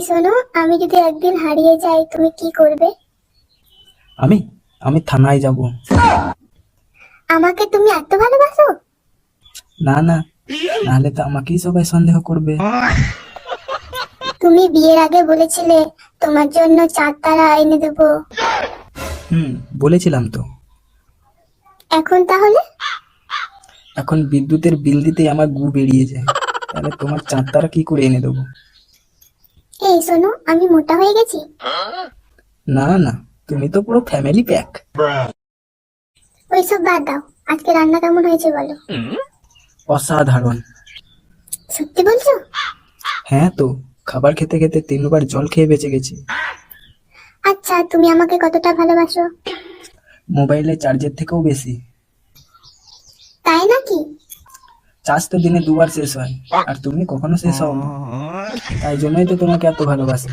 শোনো, আমি যদি একদিন হারিয়ে যাই তুমি কি করবে? আমি আমি থানায় যাব। আমাকে তুমি এত ভালোবাসো? না না, নাহলে তো আমাকেই সবাই সন্দেহ করবে। তুমি বিয়ের আগে বলেছিলে তোমার জন্য 4 তারা এনে দেবো। বলেছিলাম তো। এখন তাহলে? এখন বিদ্যুতের বিল দিতেই আমার গু বেরিয়ে যায়, তাহলে তোমার 4 তারা কি করে এনে দেবো? এই শোনো, আমি মোটা হয়ে গেছি। না না, তুমি তো পুরো ফ্যামিলি প্যাক। ওইসব বাদ দাও, আজকে রান্না কেমন হয়েছে বলো। অসাধারণ। সত্যি বলছো? হ্যাঁ তো, খাবার খেতে খেতে 3 বার জল খেয়ে বেঁচে গেছি। আচ্ছা, তুমি আমাকে কতটা ভালোবাসো? মোবাইলে চার্জের থেকেও বেশি। তাই নাকি? চার্জ তো দিনে 2 বার শেষ হয়, আর তুমি কখনো শেষ হও না। তাই জন্যই তো তোমাকে এত ভালোবাসি।